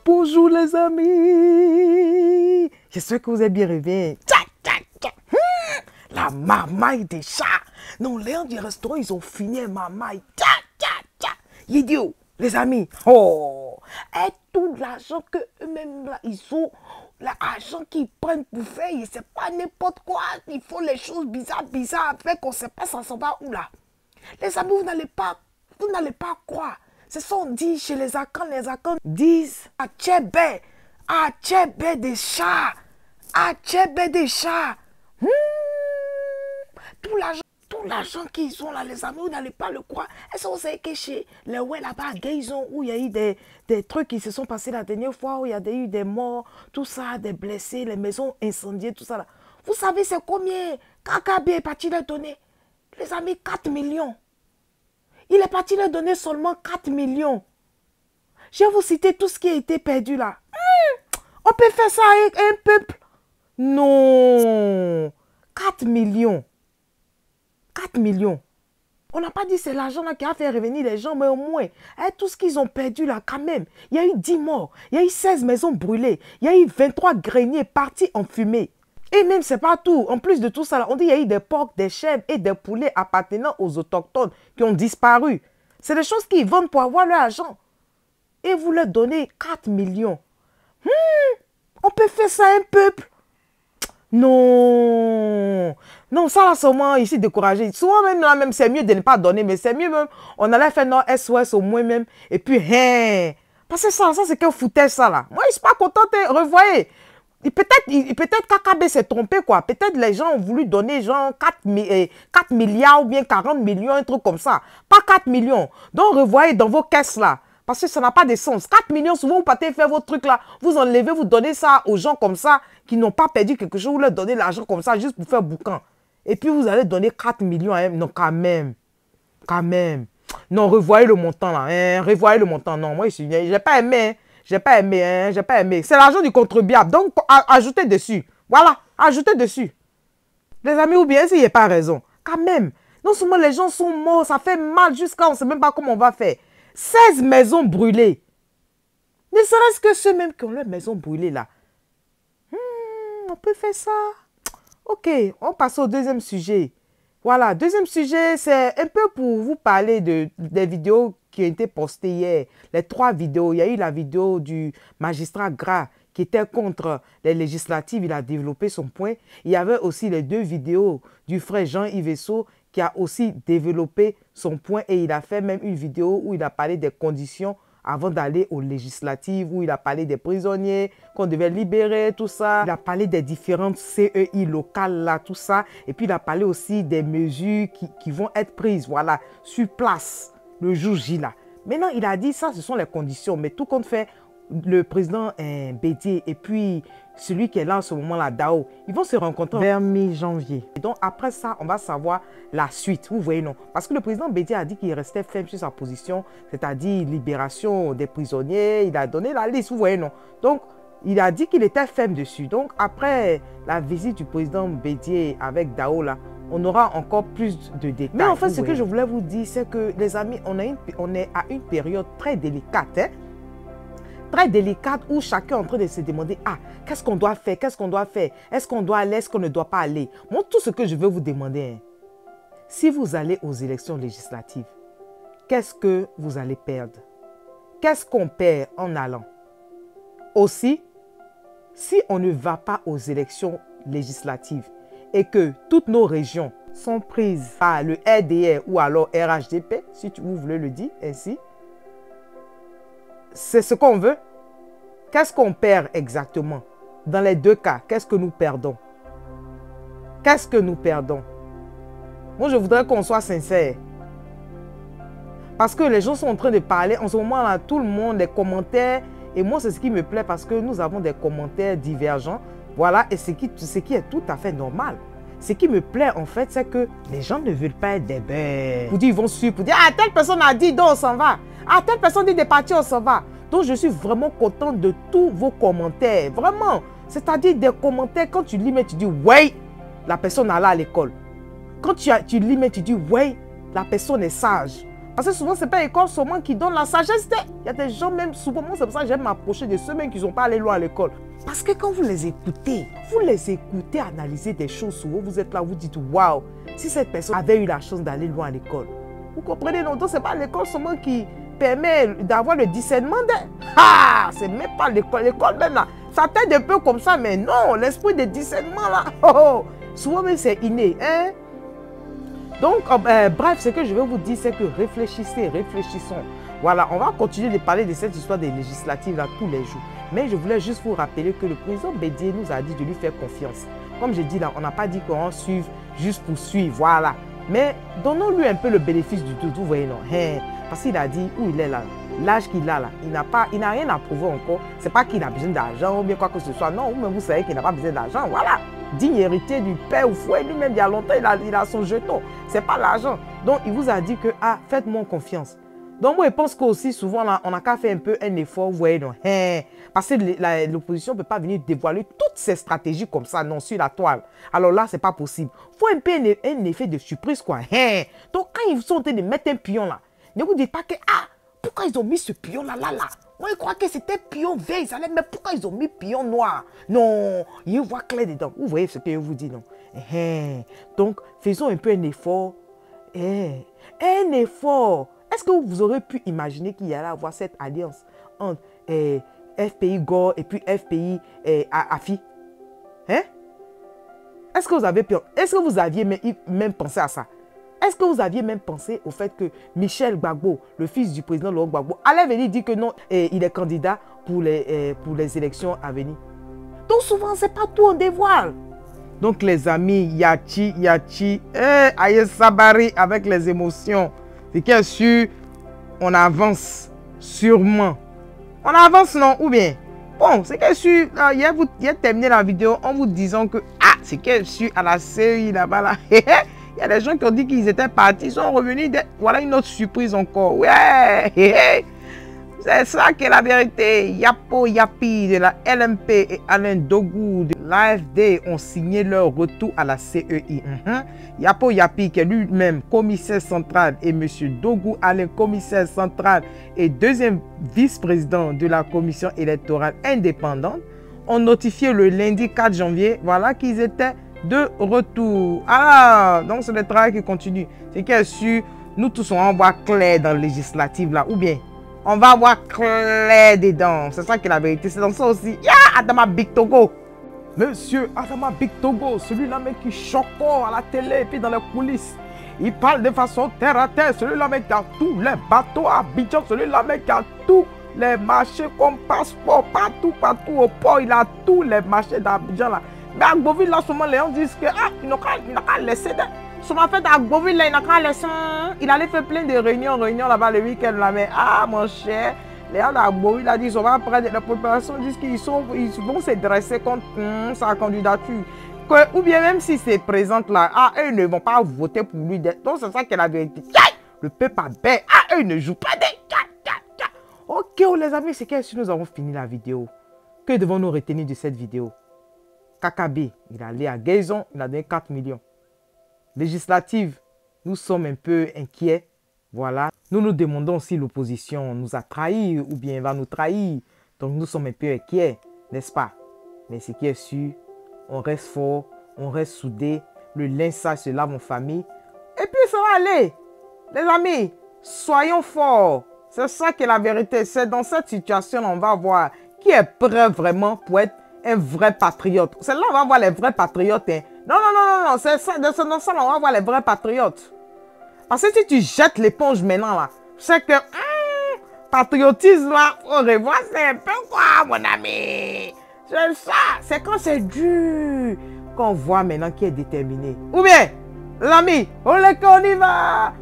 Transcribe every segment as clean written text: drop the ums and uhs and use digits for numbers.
Bonjour les amis. J'espère que vous êtes bien réveillés. La marmaille des chats. Non, les gens du restaurant, ils ont fini la marmaille. Idiot, les amis. Oh, et tout l'argent que eux-mêmes là, ils ont, l'argent qu'ils prennent pour faire, c'est pas n'importe quoi. Ils font les choses bizarres, avec qu'on sait pas ça s'en va où là. Les amis, vous n'allez pas croire. C'est ça qu'on dit chez les Akans disent Achebe des chats. Achebe des chats. Tout l'argent qu'ils ont là, les amis, vous n'allez pas le croire. Est-ce que vous savez que chez les ouais là-bas, où il y a eu des trucs qui se sont passés la dernière fois, où il y a eu des morts, tout ça, des blessés, les maisons incendiées, tout ça là. Vous savez c'est combien Kakabe est parti leur donner? Les amis, 4 millions. Il est parti leur donner seulement 4 millions. Je vais vous citer tout ce qui a été perdu là. On peut faire ça avec un peuple? Non. 4 millions. 4 millions. On n'a pas dit c'est l'argent là qui a fait revenir les gens, mais au moins, tout ce qu'ils ont perdu là quand même. Il y a eu 10 morts, il y a eu 16 maisons brûlées, il y a eu 23 greniers partis en fumée. Et même, c'est pas tout. En plus de tout ça, là, on dit qu'il y a eu des porcs, des chèvres et des poulets appartenant aux autochtones qui ont disparu. C'est des choses qu'ils vendent pour avoir leur argent. Et vous leur donnez 4 millions. On peut faire ça à un peuple? Non. Non, ça là, c'est moi ici découragé. Souvent même, là, même c'est mieux de ne pas donner, mais c'est mieux même. On allait faire notre SOS au moins même. Et puis, parce que ça c'est qu'un foutage ça là. Moi, je suis pas contente. Revoyez. Peut-être Kakabe s'est trompé, quoi. Peut-être les gens ont voulu donner genre 4 milliards ou bien 40 millions, un truc comme ça. Pas 4 millions. Donc, revoyez dans vos caisses, là. Parce que ça n'a pas de sens. 4 millions, souvent, vous partez faire vos trucs, là. Vous enlevez, vous donnez ça aux gens comme ça, qui n'ont pas perdu quelque chose. Vous leur donnez l'argent comme ça, juste pour faire boucan. Et puis, vous allez donner 4 millions à eux. Non, quand même. Quand même. Non, revoyez le montant, là. Revoyez le montant. Non, moi, je n'ai pas aimé, J'ai pas aimé. C'est l'argent du contribuable. Donc, ajoutez dessus. Voilà, ajoutez dessus. Les amis, ou bien s'il n'y a pas raison. Quand même. Non seulement les gens sont morts, ça fait mal jusqu'à on ne sait même pas comment on va faire. 16 maisons brûlées. Ne serait-ce que ceux même qui ont leurs maisons brûlées là. On peut faire ça. Ok, on passe au deuxième sujet. Voilà, deuxième sujet, c'est un peu pour vous parler des vidéos qui ont été postées hier. Les 3 vidéos. Il y a eu la vidéo du magistrat Gras qui était contre les législatives. Il a développé son point. Il y avait aussi les 2 vidéos du frère Jean-Yves Esso qui a aussi développé son point. Et il a fait même une vidéo où il a parlé des conditions avant d'aller aux législatives, où il a parlé des prisonniers, qu'on devait libérer, tout ça. Il a parlé des différentes CEI locales, là, tout ça. Et puis, il a parlé aussi des mesures qui vont être prises, voilà, sur place, le jour J, là. Maintenant, il a dit, ça, ce sont les conditions. Mais tout compte fait, le président Bédié et puis celui qui est là en ce moment, là, Dao, ils vont se rencontrer vers mi-janvier. Et donc, après ça, on va savoir la suite. Vous voyez, non? Parce que le président Bédié a dit qu'il restait ferme sur sa position, c'est-à-dire libération des prisonniers. Il a donné la liste, vous voyez, non? Donc, il a dit qu'il était ferme dessus. Donc, après la visite du président Bédié avec Dao, là, on aura encore plus de détails. Mais en fait, ce que je voulais vous dire, c'est que, les amis, on est à une période très délicate, hein? Très délicate où chacun est en train de se demander, qu'est-ce qu'on doit faire, qu'est-ce qu'on doit faire, est-ce qu'on doit aller, est-ce qu'on ne doit pas aller. Moi, tout ce que je veux vous demander, si vous allez aux élections législatives, qu'est-ce que vous allez perdre? Qu'est-ce qu'on perd en allant? Aussi, si on ne va pas aux élections législatives et que toutes nos régions sont prises par le RDR ou alors RHDP, si vous voulez le dire ainsi, c'est ce qu'on veut. Qu'est-ce qu'on perd exactement? Dans les 2 cas, qu'est-ce que nous perdons? Qu'est-ce que nous perdons? Moi, je voudrais qu'on soit sincère. Parce que les gens sont en train de parler. En ce moment-là, tout le monde, les commentaires. Et moi, c'est ce qui me plaît parce que nous avons des commentaires divergents. Voilà, et ce qui est tout à fait normal. Ce qui me plaît, en fait, c'est que les gens ne veulent pas être des bêtes. Pour dire, ils vont suivre, pour dire, telle personne a dit, donc on s'en va. Telle personne dit des parties, on s'en va. Donc, je suis vraiment content de tous vos commentaires. Vraiment. C'est-à-dire des commentaires, quand tu lis, mais tu dis, ouais, la personne est là à l'école. Quand tu lis, mais tu dis, ouais, la personne est sage. Parce que souvent, ce n'est pas l'école seulement qui donne la sagesse. Il y a des gens, même souvent, moi, c'est pour ça que j'aime m'approcher de ceux même qui ne sont pas allés loin à l'école. Parce que quand vous les écoutez analyser des choses, souvent, vous êtes là, vous dites, waouh, si cette personne avait eu la chance d'aller loin à l'école. Vous comprenez, non? Donc, ce n'est pas l'école seulement qui permet d'avoir le discernement. Ah, c'est même pas l'école. L'école, même là, ça t'aide un peu comme ça, mais non, l'esprit de discernement, là, souvent, même, c'est inné, hein? Donc, bref, ce que je vais vous dire, c'est que réfléchissons. Voilà, on va continuer de parler de cette histoire des législatives là tous les jours. Mais je voulais juste vous rappeler que le président Bédié nous a dit de lui faire confiance. Comme je dis là, on n'a pas dit qu'on suive juste pour suivre, voilà. Mais donnons-lui un peu le bénéfice du doute, vous voyez, non? Parce qu'il a dit où il est là, l'âge qu'il a là, il n'a rien à prouver encore. C'est pas qu'il a besoin d'argent ou bien quoi que ce soit. Non, vous-même vous savez qu'il n'a pas besoin d'argent, voilà. Digne héritier du père ou fouet, lui-même il y a longtemps, il a son jeton. C'est pas l'argent. Donc il vous a dit que, ah, faites-moi confiance. Donc moi je pense qu'aussi souvent là, on a qu'à faire un peu un effort, vous voyez, non? Parce que l'opposition ne peut pas venir dévoiler toutes ses stratégies comme ça, non, sur la toile. Alors là, c'est pas possible. Il faut un peu un effet de surprise, quoi. Donc quand ils sont en train de mettre un pion là, ne vous dites pas que, ah, pourquoi ils ont mis ce pion là? Moi, je crois que c'était pion vert, mais pourquoi ils ont mis pion noir? Non, ils voient clair dedans. Vous voyez ce que je vous dis, non? Donc, faisons un peu un effort. Un effort. Est-ce que vous aurez pu imaginer qu'il y allait avoir cette alliance entre FPI Gore et puis FPI AFI? Est-ce que vous aviez même pensé à ça? Est-ce que vous aviez même pensé au fait que Michel Gbagbo, le fils du président Laurent Gbagbo, allait venir dire que non, il est candidat pour les élections à venir? Donc souvent, ce n'est pas tout en dévoile. Donc les amis, Yachi, Aïe Sabari avec les émotions. C'est qui est sûr, on avance sûrement. On avance non? Ou bien? Bon, c'est que sûr, hier vous terminé la vidéo en vous disant que, ah, c'est que sûr, à la série là-bas là. Il y a des gens qui ont dit qu'ils étaient partis, ils sont revenus. Voilà une autre surprise encore. Ouais, c'est ça qui est la vérité. Yapo Yapi de la LMP et Alain Dogou de l'AFD ont signé leur retour à la CEI. Yapo Yapi, qui est lui-même commissaire central, et M. Dogou Alain, commissaire central et deuxième vice-président de la commission électorale indépendante, ont notifié le lundi 4 janvier, voilà, qu'ils étaient de retour. Ah, donc c'est le travail qui continue. C'est qu'il est sûr, nous tous on va voir clair dans le législatif là, ou bien on va voir clair dedans. C'est ça qui est la vérité. C'est dans ça aussi. Adama Big Togo. Monsieur Adama Big Togo, celui-là mec qui choque à la télé et puis dans les coulisses. Il parle de façon terre à terre. Celui-là mec qui a tous les bateaux à Abidjan. Celui-là mec qui a tous les marchés comme passeport. Partout au port. Il a tous les marchés d'Abidjan là. Mais à Gboville, là, souvent, les gens disent que il n'a qu'à laisser. Souvent, en fait, à Gboville, là, il n'a qu'à laisser. Il allait faire plein de réunions là-bas le week-end. Là, mais, mon cher, les gens à Gboville, là, disent, on va prendre la population, disent qu'ils vont se dresser contre sa candidature. Ou bien, même si c'est présente là, eux ne vont pas voter pour lui. Donc, c'est ça qui est la vérité. Le peuple a bête. Eux, ils ne jouent pas des. Ok, les amis, c'est que si nous avons fini la vidéo, que devons-nous retenir de cette vidéo? KKB, il est allé à Gaison, il a donné 4 millions. Législative, nous sommes un peu inquiets. Voilà. Nous nous demandons si l'opposition nous a trahis ou bien va nous trahir. Donc nous sommes un peu inquiets, n'est-ce pas? Mais ce qui est sûr, on reste fort, on reste soudés. Le linge sale se lave en famille. Et puis ça va aller. Les amis, soyons forts. C'est ça qui est la vérité. C'est dans cette situation, on va voir qui est prêt vraiment pour être un vrai patriote. C'est là on va voir les vrais patriotes. Non, c'est ça, dans ça on va voir les vrais patriotes. Parce que si tu jettes l'éponge maintenant là, c'est que patriotisme là, au revoir, c'est un peu quoi mon ami? C'est ça, c'est quand c'est dur qu'on voit maintenant qui est déterminé. Ou bien, l'ami, on y va,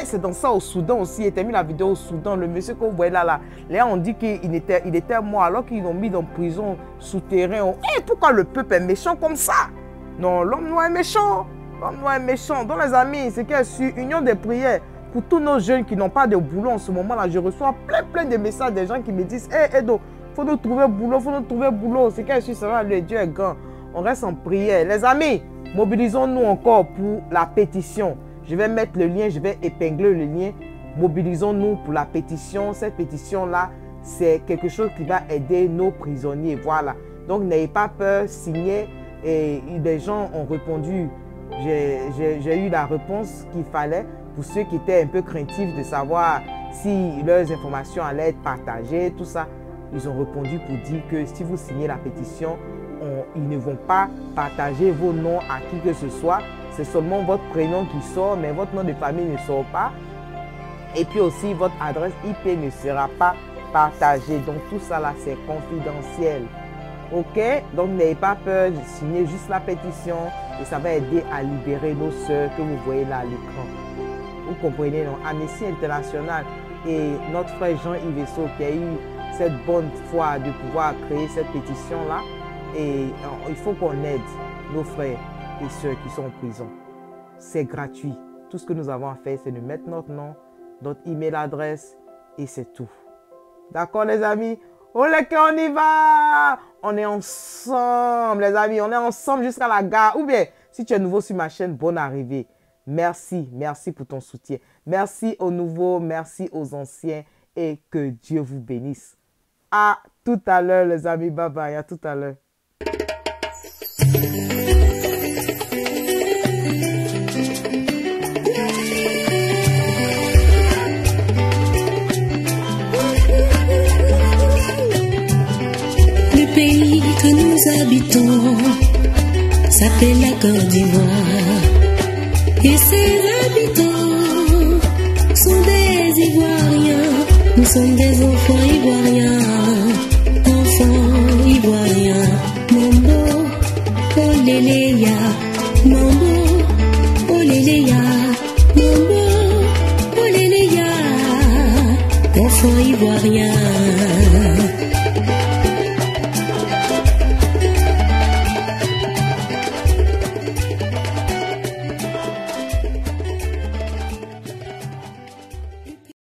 c'est dans ça au Soudan aussi. Il était mis la vidéo au Soudan. Le monsieur qu'on voit là, là on dit qu'il était mort alors qu'ils l'ont mis dans prison souterrain. Pourquoi le peuple est méchant comme ça? Non, l'homme noir est méchant. L'homme noir est méchant. Donc les amis, c'est qu'il y a sur Union des prières pour tous nos jeunes qui n'ont pas de boulot en ce moment-là. Je reçois plein de messages des gens qui me disent Edo, faut nous trouver boulot, C'est qu'il y a sur ça, le Dieu est grand. On reste en prière. Les amis, mobilisons-nous encore pour la pétition Je vais mettre le lien, je vais épingler le lien. Mobilisons-nous pour la pétition. Cette pétition-là, c'est quelque chose qui va aider nos prisonniers. Voilà. Donc, n'ayez pas peur, signez. Et des gens ont répondu. J'ai eu la réponse qu'il fallait pour ceux qui étaient un peu craintifs de savoir si leurs informations allaient être partagées, tout ça. Ils ont répondu pour dire que si vous signez la pétition, ils ne vont pas partager vos noms à qui que ce soit. C'est seulement votre prénom qui sort, mais votre nom de famille ne sort pas. Et puis aussi, votre adresse IP ne sera pas partagée. Donc, tout ça là, c'est confidentiel. OK? Donc, n'ayez pas peur de signer juste la pétition et ça va aider à libérer nos sœurs que vous voyez là à l'écran. Vous comprenez, non? Amnesty International et notre frère Jean-Yves Esso qui a eu cette bonne foi de pouvoir créer cette pétition-là. Et il faut qu'on aide nos frères et sœurs qui sont en prison. C'est gratuit. Tout ce que nous avons à faire, c'est de mettre notre nom, notre email adresse et c'est tout. D'accord, les amis? On y va! On est ensemble, les amis. On est ensemble jusqu'à la gare. Ou bien, si tu es nouveau sur ma chaîne, bonne arrivée. Merci, merci pour ton soutien. Merci aux nouveaux, merci aux anciens et que Dieu vous bénisse. À tout à l'heure, les amis. Bye bye. À tout à l'heure. Le pays que nous habitons s'appelle la Côte d'Ivoire. Et ses habitants sont des Ivoiriens. Nous sommes des enfants ivoiriens. Enfants ivoiriens. Mambo, oléléya. Mambo, oléléya. Mambo, oléléya. Enfants ivoiriens.